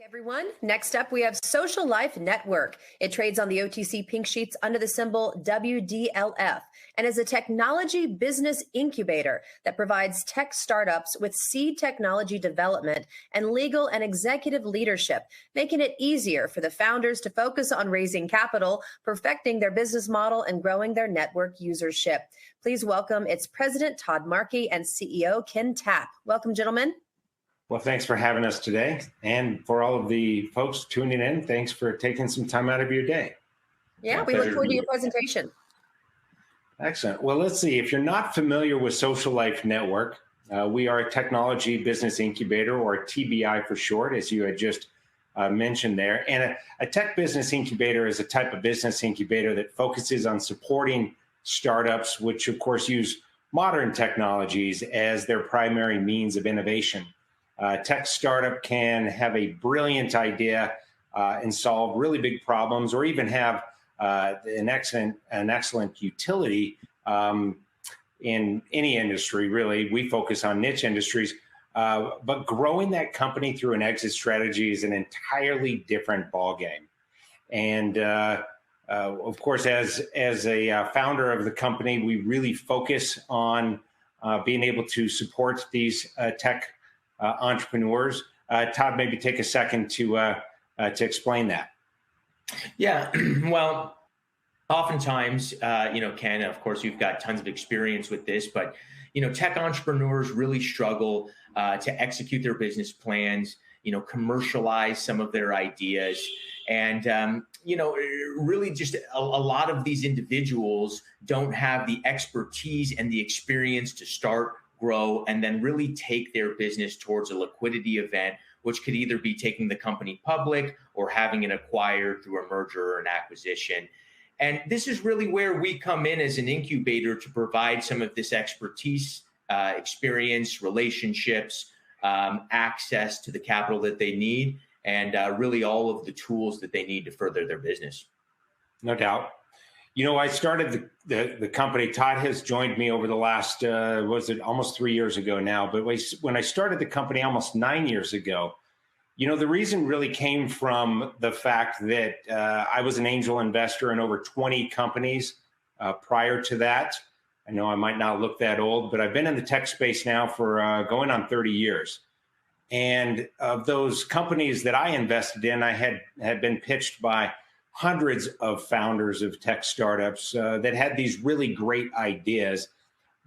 Everyone. Next up, we have Social Life Network. It trades on the OTC Pink sheets under the symbol WDLF and is a technology business incubator that provides tech startups with seed technology development and legal and executive leadership, making it easier for the founders to focus on raising capital, perfecting their business model, and growing their network usership. Please welcome its president, Todd Markey, and CEO, Ken Tapp. Welcome, gentlemen. Well, thanks for having us today. And for all of the folks tuning in, thanks for taking some time out of your day. Yeah, we look forward to your presentation. Excellent. Well, let's see. If you're not familiar with Social Life Network, we are a technology business incubator, or TBI for short, as you had just mentioned there. And a tech business incubator is a type of business incubator that focuses on supporting startups, which of course use modern technologies as their primary means of innovation. Tech startup can have a brilliant idea and solve really big problems, or even have an excellent utility in any industry. Really, we focus on niche industries, but growing that company through an exit strategy is an entirely different ballgame. And of course, as a founder of the company, we really focus on being able to support these tech entrepreneurs. Todd, maybe take a second to explain that. Yeah, well, oftentimes, Ken, of course, you've got tons of experience with this, but, tech entrepreneurs really struggle to execute their business plans, commercialize some of their ideas. And, really just a lot of these individuals don't have the expertise and the experience to start, grow, and then really take their business towards a liquidity event, which could either be taking the company public or having it acquired through a merger or an acquisition. And this is really where we come in as an incubator to provide some of this expertise, experience, relationships, access to the capital that they need, and really all of the tools that they need to further their business. No doubt. I started the company. Todd has joined me over the last, almost 3 years ago now. But when I started the company almost 9 years ago, the reason really came from the fact that I was an angel investor in over 20 companies prior to that. I know I might not look that old, but I've been in the tech space now for going on 30 years. And of those companies that I invested in, I had been pitched by hundreds of founders of tech startups that had these really great ideas.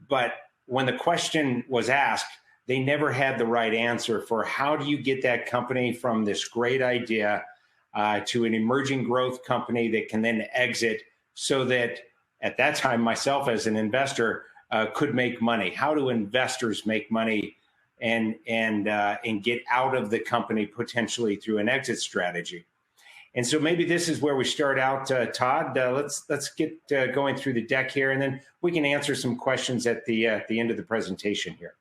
But when the question was asked, they never had the right answer for how do you get that company from this great idea to an emerging growth company that can then exit, so that at that time, myself as an investor could make money. How do investors make money and get out of the company potentially through an exit strategy? And so maybe this is where we start out, Todd. Let's get going through the deck here, and then we can answer some questions at the end of the presentation here.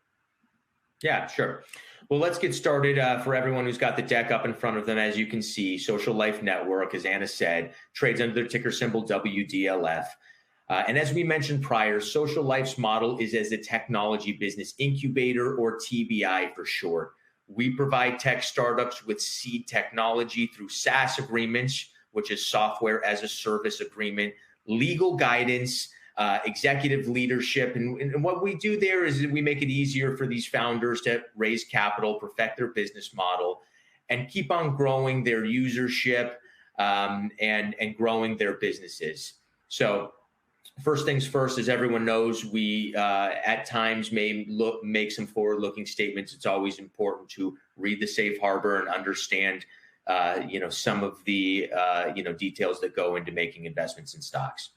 Yeah, sure. Well, let's get started. For everyone who's got the deck up in front of them, as you can see, Social Life Network, as Anna said, trades under the ticker symbol WDLF. And as we mentioned prior, Social Life's model is as a technology business incubator, or TBI for short. We provide tech startups with seed technology through SaaS agreements, which is software as a service agreement, legal guidance, executive leadership. And what we do there is we make it easier for these founders to raise capital, perfect their business model, and keep on growing their usership and growing their businesses. So first things first, as everyone knows, we at times may make some forward-looking statements. It's always important to read the safe harbor and understand, some of the details that go into making investments in stocks.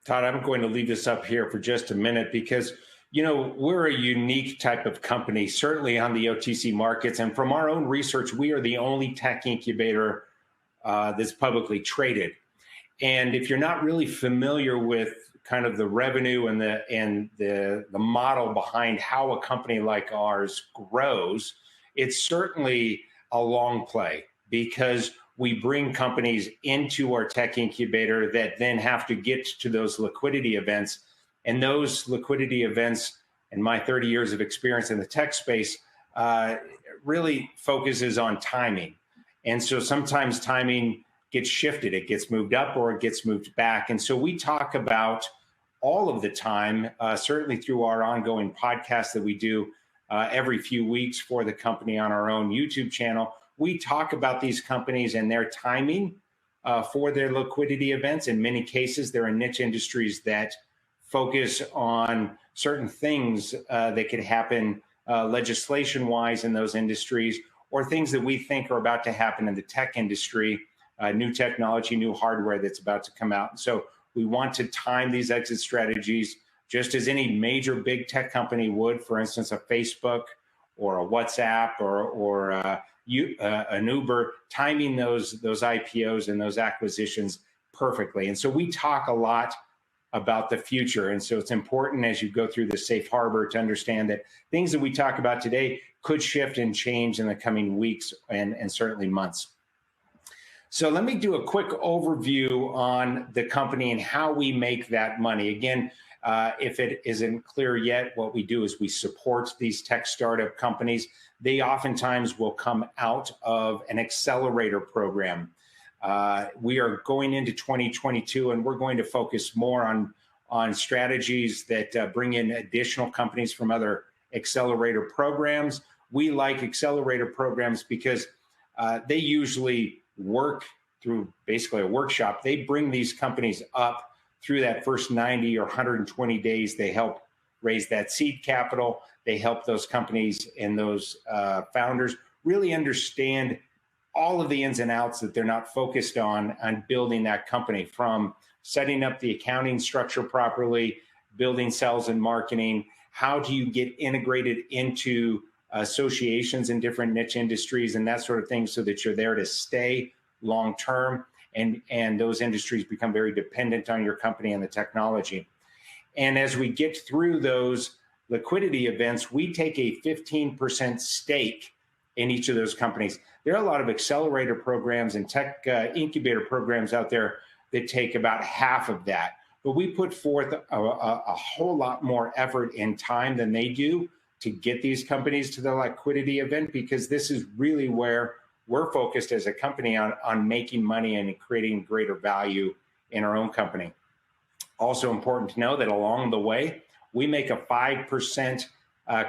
Todd, I'm going to leave this up here for just a minute because, we're a unique type of company, certainly on the OTC markets. And from our own research, we are the only tech incubator that's publicly traded. And if you're not really familiar with kind of the revenue and the model behind how a company like ours grows, it's certainly a long play, because we bring companies into our tech incubator that then have to get to those liquidity events. And those liquidity events, in my 30 years of experience in the tech space, really focuses on timing. And so sometimes timing gets shifted, it gets moved up or it gets moved back. And so we talk about all of the time, certainly through our ongoing podcast that we do every few weeks for the company on our own YouTube channel. We talk about these companies and their timing for their liquidity events. In many cases, they're in niche industries that focus on certain things that could happen legislation-wise in those industries, or things that we think are about to happen in the tech industry, new technology, new hardware that's about to come out. So we want to time these exit strategies just as any major big tech company would, for instance, a Facebook or a WhatsApp or an Uber, timing those IPOs and those acquisitions perfectly. And so we talk a lot about the future. And so it's important as you go through the safe harbor to understand that things that we talk about today could shift and change in the coming weeks and certainly months. So let me do a quick overview on the company and how we make that money. Again, if it isn't clear yet, what we do is we support these tech startup companies. They oftentimes will come out of an accelerator program. We are going into 2022, and we're going to focus more on strategies that bring in additional companies from other accelerator programs. We like accelerator programs because they usually work through basically a workshop. They bring these companies up through that first 90 or 120 days. They help raise that seed capital. They help those companies and those founders really understand all of the ins and outs that they're not focused on building that company, from setting up the accounting structure properly, building sales and marketing. How do you get integrated into associations in different niche industries and that sort of thing, so that you're there to stay long term, and those industries become very dependent on your company and the technology. And as we get through those liquidity events, we take a 15% stake in each of those companies. There are a lot of accelerator programs and tech incubator programs out there that take about half of that, but we put forth a whole lot more effort and time than they do to get these companies to the liquidity event, because this is really where we're focused as a company on making money and creating greater value in our own company. Also important to know that along the way, we make a 5%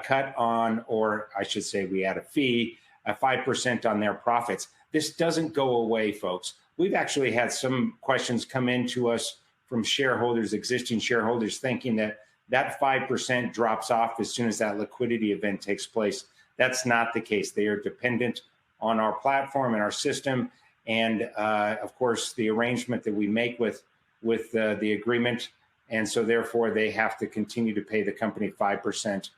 cut on, or I should say we add a fee, a 5% on their profits. This doesn't go away, folks. We've actually had some questions come in to us from shareholders, existing shareholders, thinking that 5% drops off as soon as that liquidity event takes place. That's not the case. They are dependent on our platform and our system, and of course the arrangement that we make with the agreement, and so therefore they have to continue to pay the company 5%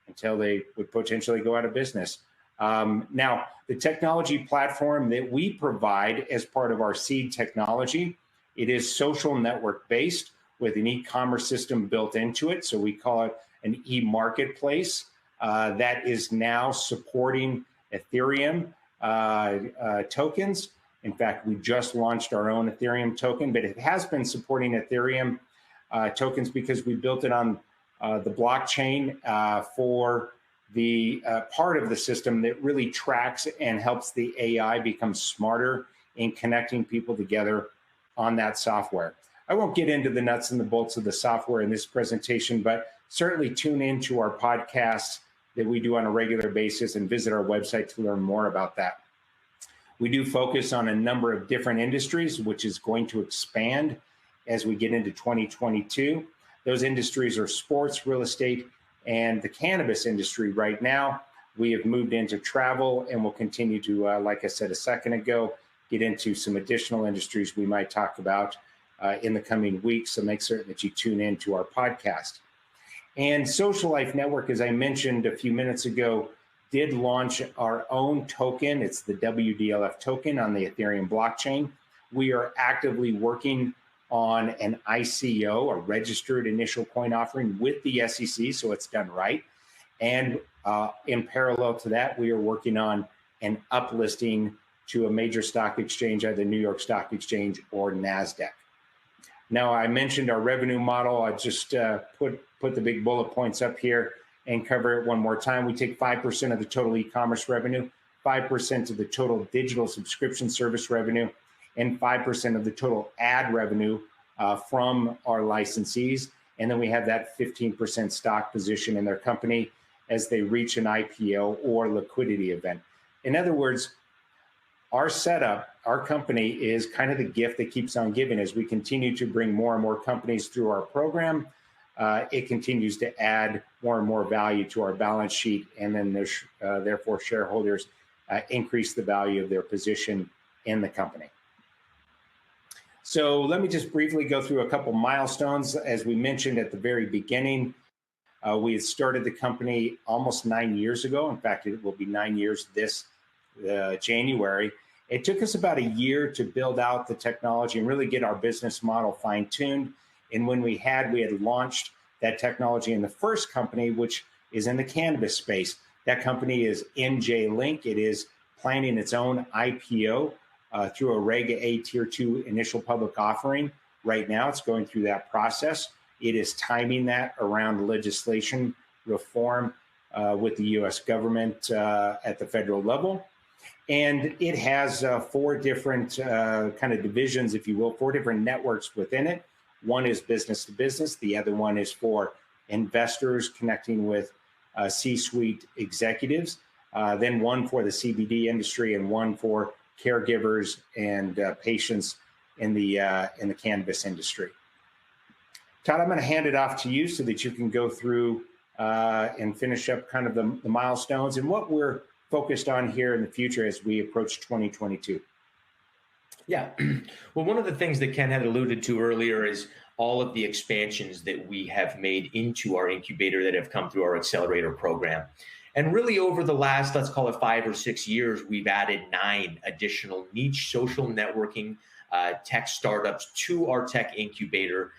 until they would potentially go out of business. Now, the technology platform that we provide as part of our seed technology, it is social network based with an e-commerce system built into it. So we call it an e-marketplace that is now supporting Ethereum tokens. In fact, we just launched our own Ethereum token, but it has been supporting Ethereum tokens because we built it on the blockchain for the part of the system that really tracks and helps the AI become smarter in connecting people together on that software. I won't get into the nuts and the bolts of the software in this presentation, but certainly tune into our podcasts that we do on a regular basis and visit our website to learn more about that. We do focus on a number of different industries, which is going to expand as we get into 2022. Those industries are sports, real estate, and the cannabis industry. Right now, we have moved into travel, and we'll continue to, like I said a second ago, get into some additional industries we might talk about in the coming weeks. So make certain that you tune in to our podcast. And Social Life Network, as I mentioned a few minutes ago, did launch our own token. It's the WDLF token on the Ethereum blockchain. We are actively working on an ICO, a registered initial coin offering, with the SEC, so it's done right. And in parallel to that, we are working on an uplisting to a major stock exchange, either New York Stock Exchange or NASDAQ. Now, I mentioned our revenue model. I just put the big bullet points up here and cover it one more time. We take 5% of the total e-commerce revenue. 5% of the total digital subscription service revenue, and 5% of the total ad revenue from our licensees. And then we have that 15% stock position in their company as they reach an IPO or liquidity event. In other words, our setup, our company is kind of the gift that keeps on giving. As we continue to bring more and more companies through our program, it continues to add more and more value to our balance sheet, and then therefore shareholders increase the value of their position in the company. So let me just briefly go through a couple milestones. As we mentioned at the very beginning, we had started the company almost 9 years ago. In fact, it will be 9 years this January. It took us about a year to build out the technology and really get our business model fine-tuned. And when we had launched that technology in the first company, which is in the cannabis space. That company is MJ Link. It is planning its own IPO through a Reg A Tier 2 initial public offering. Right now, it's going through that process. It is timing that around legislation reform with the U.S. government at the federal level. And it has 4 different kind of divisions, if you will, 4 different networks within it. One is business to business. The other one is for investors connecting with C-suite executives. Then one for the CBD industry and one for caregivers and patients in the cannabis industry. Todd, I'm going to hand it off to you so that you can go through and finish up kind of the milestones and what we're focused on here in the future as we approach 2022. Yeah. Well, one of the things that Ken had alluded to earlier is all of the expansions that we have made into our incubator that have come through our accelerator program. And really over the last, let's call it 5 or 6 years, we've added 9 additional niche social networking tech startups to our tech incubator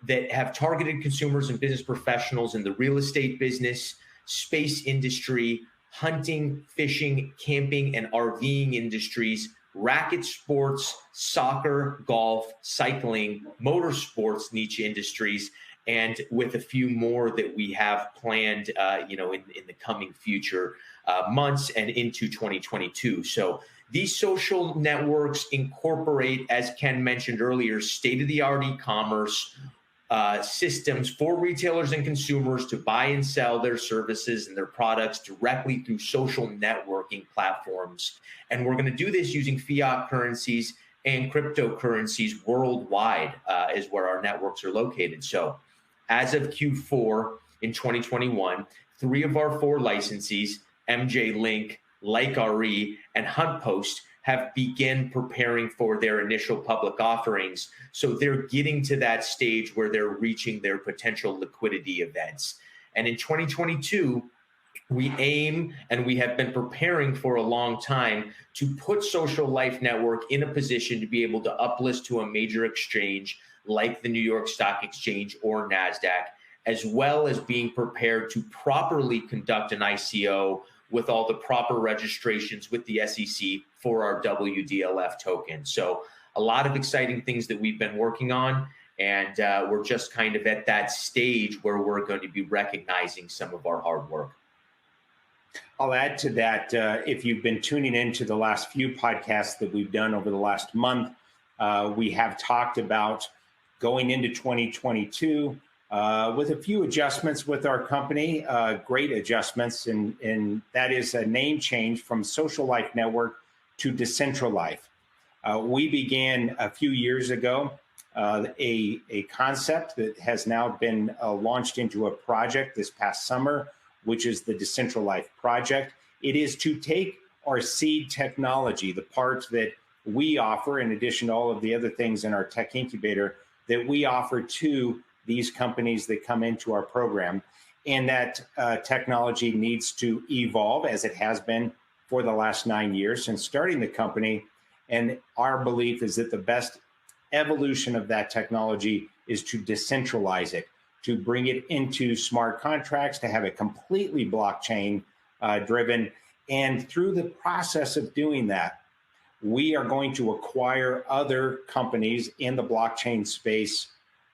that have targeted consumers and business professionals in the real estate business, space industry, hunting, fishing, camping, and RVing industries, racket sports, soccer, golf, cycling, motorsports niche industries, and with a few more that we have planned, in the coming future months and into 2022. So these social networks incorporate, as Ken mentioned earlier, state-of-the-art e-commerce systems for retailers and consumers to buy and sell their services and their products directly through social networking platforms. And we're going to do this using fiat currencies and cryptocurrencies worldwide is where our networks are located. So as of Q4 in 2021, 3 of our 4 licensees, MJ Link, Like RE, and HuntPost, have begun preparing for their initial public offerings. So they're getting to that stage where they're reaching their potential liquidity events. And in 2022, we aim, and we have been preparing for a long time, to put Social Life Network in a position to be able to uplist to a major exchange like the New York Stock Exchange or NASDAQ, as well as being prepared to properly conduct an ICO with all the proper registrations with the SEC for our WDLF token. So a lot of exciting things that we've been working on, and we're just kind of at that stage where we're going to be recognizing some of our hard work. I'll add to that, if you've been tuning into the last few podcasts that we've done over the last month, we have talked about going into 2022 with a few adjustments with our company, great adjustments, and that is a name change from Social Life Network to Decentralife. We began a few years ago a concept that has now been launched into a project this past summer, which is the Decentralife project. It is to take our seed technology, the parts that we offer, in addition to all of the other things in our tech incubator that we offer to these companies that come into our program. And that technology needs to evolve, as it has been for the last 9 years since starting the company. And our belief is that the best evolution of that technology is to decentralize it, to bring it into smart contracts, to have it completely blockchain driven. And through the process of doing that, we are going to acquire other companies in the blockchain space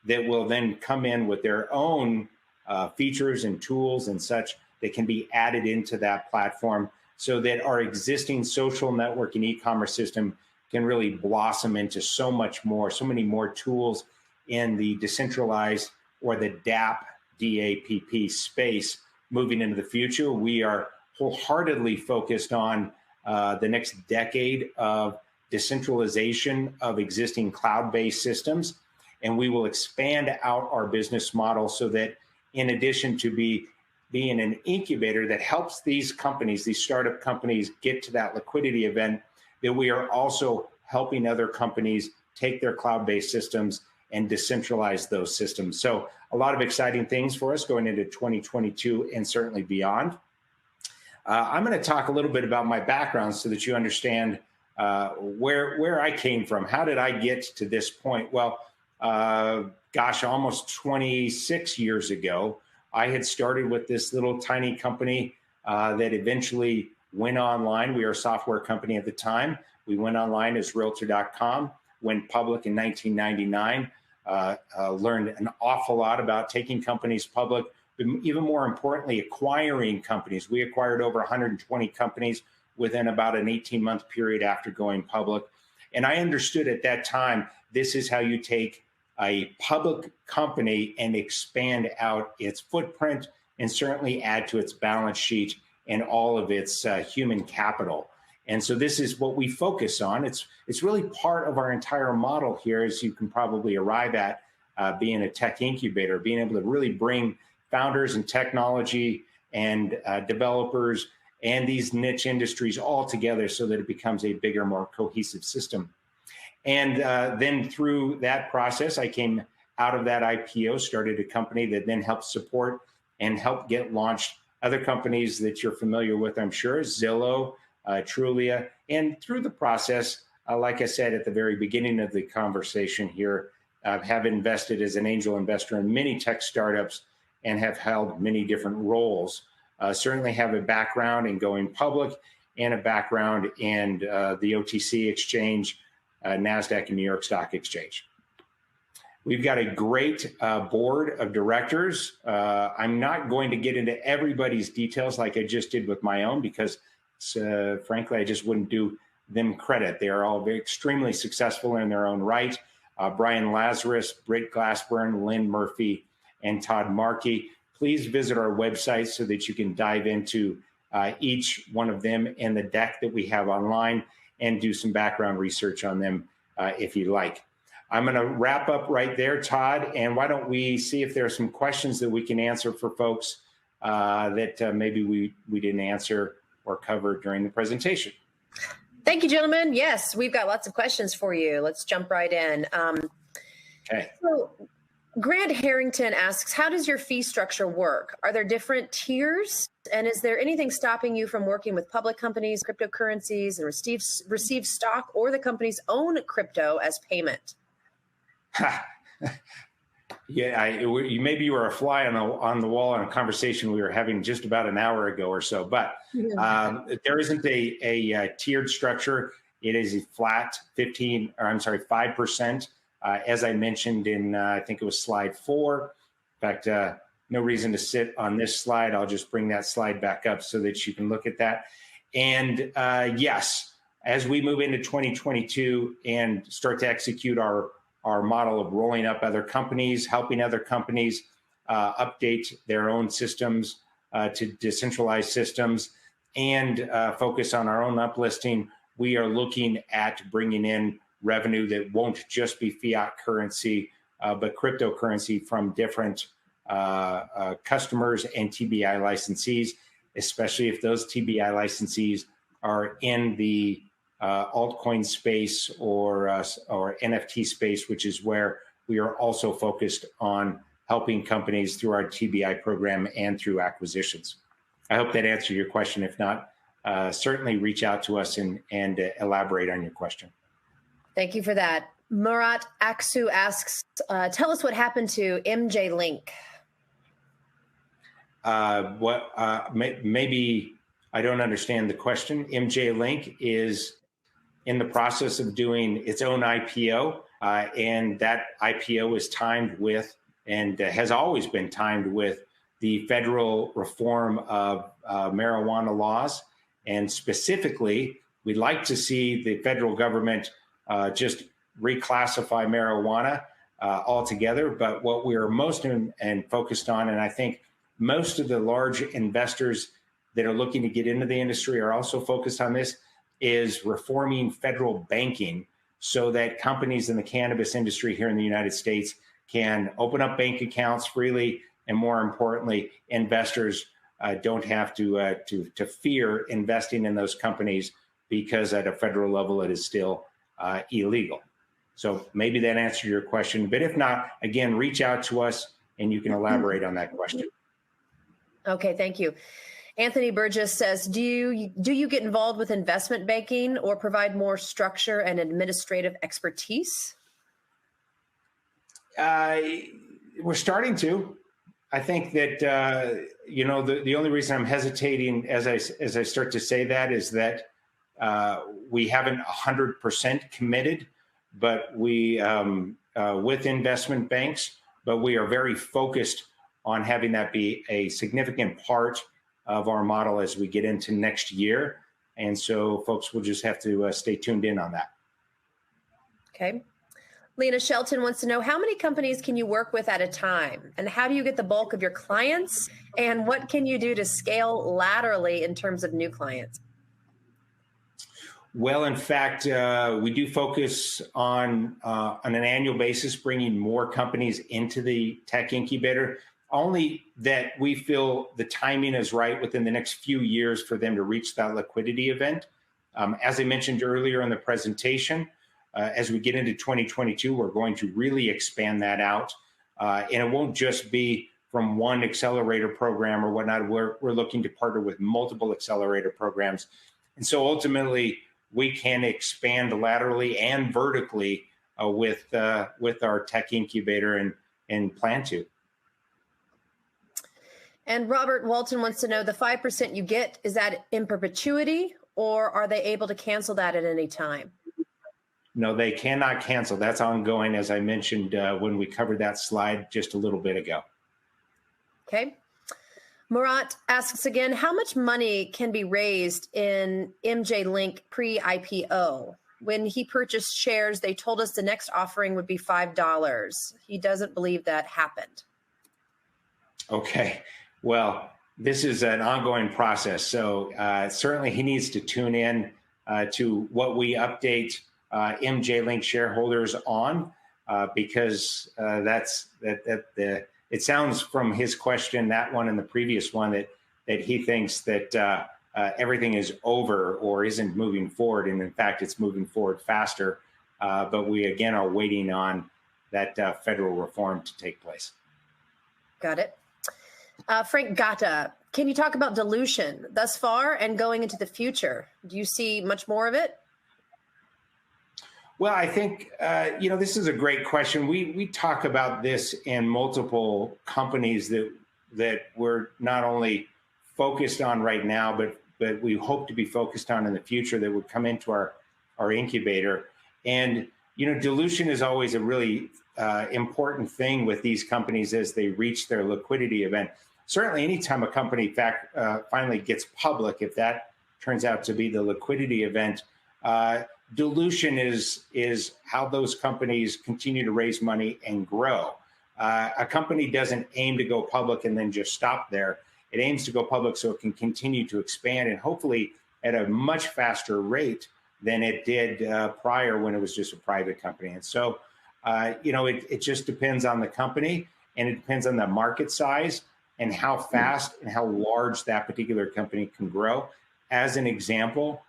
that will then come in with their own features and tools and such that can be added into that platform so that our existing social network and e-commerce system can really blossom into so much more, so many more tools in the decentralized or the DApp, DAPP space moving into the future. We are wholeheartedly focused on the next decade of decentralization of existing cloud-based systems. And we will expand out our business model so that in addition to being an incubator that helps these companies, these startup companies get to that liquidity event, that we are also helping other companies take their cloud-based systems and decentralize those systems. So a lot of exciting things for us going into 2022 and certainly beyond. I'm going to talk a little bit about my background so that you understand where I came from. How did I get to this point? Well, gosh, almost 26 years ago, I had started with this little tiny company that eventually went online. We were a software company at the time. We went online as Realtor.com, went public in 1999, learned an awful lot about taking companies public, but even more importantly, acquiring companies. We acquired over 120 companies within about an 18-month period after going public. And I understood at that time, this is how you take a public company and expand out its footprint and certainly add to its balance sheet and all of its human capital. And so this is what we focus on. It's really part of our entire model here, as you can probably arrive at being a tech incubator, being able to really bring founders and technology and developers and these niche industries all together so that it becomes a bigger, more cohesive system. And then through that process, I came out of that IPO, started a company that then helped support and help get launched other companies that you're familiar with, I'm sure, Zillow, Trulia. And through the process, like I said at the very beginning of the conversation here, have invested as an angel investor in many tech startups and have held many different roles. Certainly have a background in going public and a background in the OTC exchange, NASDAQ and New York Stock Exchange. We've got a great board of directors. I'm not going to get into everybody's details like I just did with my own because frankly, I just wouldn't do them credit. They are all very extremely successful in their own right. Brian Lazarus, Britt Glassburn, Lynn Murphy, and Todd Markey. Please visit our website so that you can dive into each one of them and the deck that we have online and do some background research on them if you like. I'm going to wrap up right there, Todd, and why don't we see if there are some questions that we can answer for folks that maybe we didn't answer or cover during the presentation. Thank you, gentlemen. Yes, we've got lots of questions for you. Let's jump right in. Okay. So Grant Harrington asks, how does your fee structure work? Are there different tiers? And is there anything stopping you from working with public companies, cryptocurrencies, and receive stock or the company's own crypto as payment? Yeah, maybe you were a fly on the wall in a conversation we were having just about an hour ago or so, but there isn't a tiered structure. It is a flat 5%. As I mentioned in, I think it was slide 4. In fact, no reason to sit on this slide. I'll just bring that slide back up so that you can look at that. And yes, as we move into 2022 and start to execute our model of rolling up other companies, helping other companies update their own systems to decentralized systems, and focus on our own uplisting, we are looking at bringing in revenue that won't just be fiat currency, but cryptocurrency from different customers and TBI licensees, especially if those TBI licensees are in the altcoin space or NFT space, which is where we are also focused on helping companies through our TBI program and through acquisitions. I hope that answered your question. If not, certainly reach out to us and elaborate on your question. Thank you for that. Murat Aksu asks, tell us what happened to MJ Link. Maybe I don't understand the question. MJ Link is in the process of doing its own IPO, and that IPO is timed with, and has always been timed with, the federal reform of marijuana laws. And specifically, we'd like to see the federal government just reclassify marijuana altogether. But what we are most focused on, and I think most of the large investors that are looking to get into the industry are also focused on this, is reforming federal banking so that companies in the cannabis industry here in the United States can open up bank accounts freely, and more importantly, investors don't have to fear investing in those companies, because at a federal level it is still illegal. So maybe that answered your question, but if not, again, reach out to us and you can elaborate on that question. Okay, thank you. Anthony Burgess says, do you get involved with investment banking or provide more structure and administrative expertise? We're starting to. I think that the only reason I'm hesitating as I start to say that is that we haven't 100% committed, but we with investment banks, but we are very focused on having that be a significant part of our model as we get into next year. And so folks will just have to stay tuned in on that. Okay. Lena Shelton wants to know, how many companies can you work with at a time? And how do you get the bulk of your clients? And what can you do to scale laterally in terms of new clients? Well, in fact, we do focus on an annual basis, bringing more companies into the tech incubator, only that we feel the timing is right within the next few years for them to reach that liquidity event. As I mentioned earlier in the presentation, as we get into 2022, we're going to really expand that out. And it won't just be from one accelerator program or whatnot. We're looking to partner with multiple accelerator programs. And so ultimately, we can expand laterally and vertically with our tech incubator and plan to. And Robert Walton wants to know, the 5% you get, is that in perpetuity, or are they able to cancel that at any time? No, they cannot cancel. That's ongoing, as I mentioned when we covered that slide just a little bit ago. Okay. Murat asks again, how much money can be raised in MJ Link pre-IPO? When he purchased shares, they told us the next offering would be $5. He doesn't believe that happened. Okay. Well, this is an ongoing process. So certainly he needs to tune in to what we update MJ Link shareholders on, because it sounds from his question, that one and the previous one, that he thinks that everything is over or isn't moving forward. And in fact, it's moving forward faster. But we, again, are waiting on that federal reform to take place. Got it. Frank Gatta, can you talk about dilution thus far and going into the future? Do you see much more of it? Well, I think, this is a great question. We talk about this in multiple companies that we're not only focused on right now, but we hope to be focused on in the future that would come into our incubator. And, dilution is always a really important thing with these companies as they reach their liquidity event. Certainly, anytime a company finally gets public, if that turns out to be the liquidity event, dilution is how those companies continue to raise money and grow. A company doesn't aim to go public and then just stop there. It aims to go public so it can continue to expand, and hopefully at a much faster rate than it did prior when it was just a private company. And so, it just depends on the company, and it depends on the market size and how fast and how large that particular company can grow. As an example,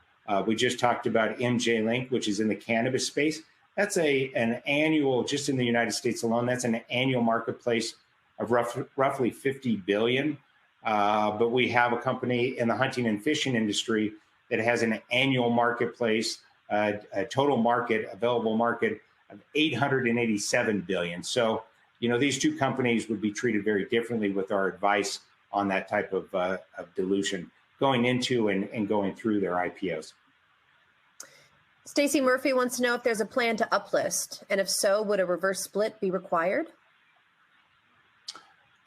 we just talked about MJ Link, which is in the cannabis space. That's an annual, just in the United States alone, that's an annual marketplace of roughly $50 billion. But we have a company in the hunting and fishing industry that has an annual marketplace, a total market, available market of $887 billion. So, these two companies would be treated very differently with our advice on that type of dilution going into and going through their IPOs. Stacy Murphy wants to know if there's a plan to uplist, and if so, would a reverse split be required?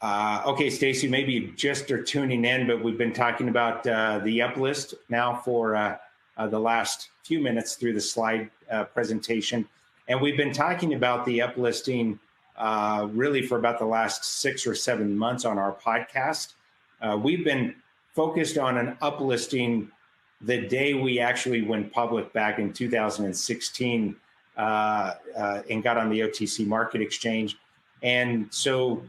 Okay, Stacy, maybe you just are tuning in, but we've been talking about the uplist now for the last few minutes through the slide presentation. And we've been talking about the uplisting really for about the last 6 or 7 months on our podcast. We've been focused on an uplisting the day we actually went public back in 2016 and got on the OTC market exchange. And so,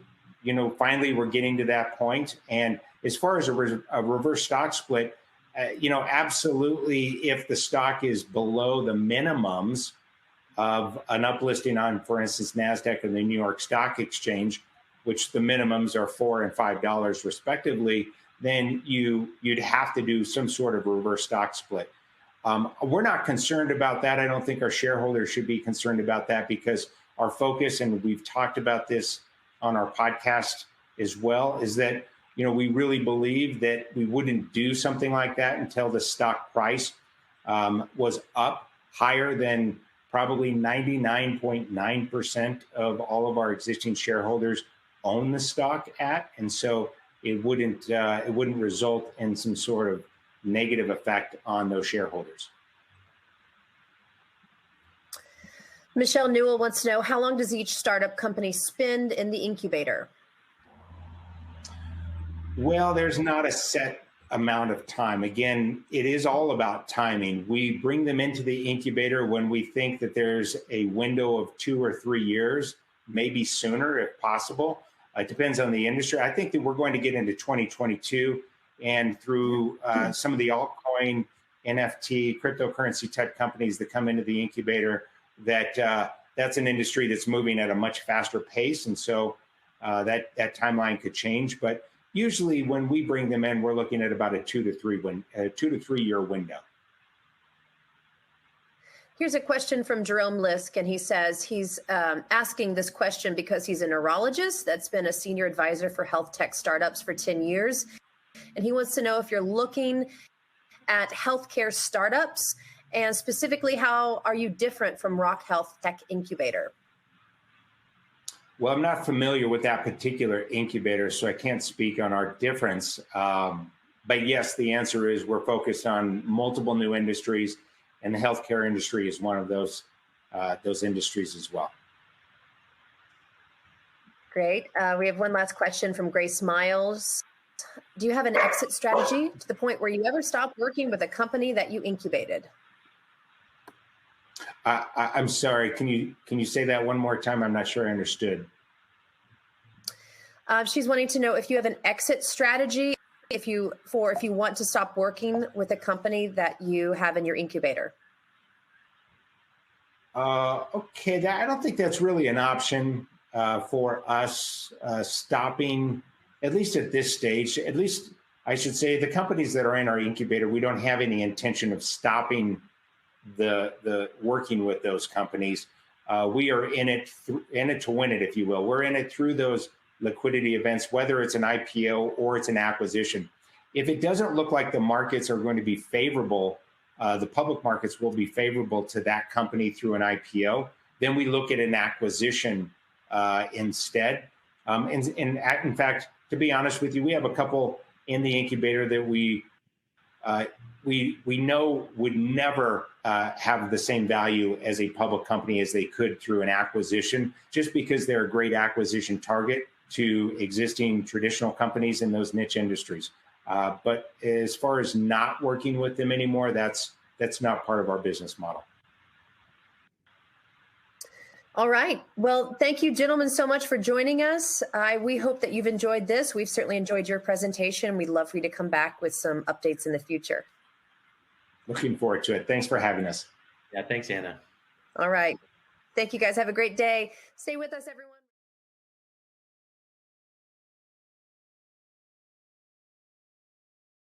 finally we're getting to that point. And as far as a reverse stock split, absolutely, if the stock is below the minimums of an uplisting on, for instance, NASDAQ and the New York Stock Exchange, which the minimums are $4 and $5 respectively, then you'd have to do some sort of reverse stock split. We're not concerned about that. I don't think our shareholders should be concerned about that, because our focus, and we've talked about this on our podcast as well, is that we really believe that we wouldn't do something like that until the stock price was up higher than probably 99.9% of all of our existing shareholders own the stock at, and so it wouldn't result in some sort of negative effect on those shareholders. Michelle Newell wants to know, how long does each startup company spend in the incubator? Well, there's not a set amount of time. Again, it is all about timing. We bring them into the incubator when we think that there's a window of 2 or 3 years, maybe sooner if possible. It depends on the industry. I think that we're going to get into 2022, and through some of the altcoin, NFT, cryptocurrency type companies that come into the incubator, that's an industry that's moving at a much faster pace, and so that timeline could change. But usually, when we bring them in, we're looking at about a 2 to 3 year window. Here's a question from Jerome Lisk, and he says he's asking this question because he's a neurologist that's been a senior advisor for health tech startups for 10 years. And he wants to know if you're looking at healthcare startups, and specifically, how are you different from Rock Health Tech Incubator? Well, I'm not familiar with that particular incubator, so I can't speak on our difference. But yes, the answer is we're focused on multiple new industries, and the healthcare industry is one of those industries as well. Great. We have one last question from Grace Miles. Do you have an exit strategy to the point where you ever stop working with a company that you incubated? I'm sorry. Can you say that one more time? I'm not sure I understood. She's wanting to know if you have an exit strategy if you want to stop working with a company that you have in your incubator. Okay, I don't think that's really an option for us stopping, at least at this stage. At least I should say the companies that are in our incubator, we don't have any intention of stopping the working with those companies. We are in it to win it, if you will. We're in it through those liquidity events, whether it's an IPO or it's an acquisition. If it doesn't look like the markets are going to be favorable, the public markets will be favorable to that company through an IPO, then we look at an acquisition instead. In fact, to be honest with you, we have a couple in the incubator that we know would never have the same value as a public company as they could through an acquisition, just because they're a great acquisition target to existing traditional companies in those niche industries. But as far as not working with them anymore, that's not part of our business model. All right. Well, thank you, gentlemen, so much for joining us. We hope that you've enjoyed this. We've certainly enjoyed your presentation. We'd love for you to come back with some updates in the future. Looking forward to it. Thanks for having us. Yeah, thanks, Anna. All right. Thank you, guys. Have a great day. Stay with us, everyone.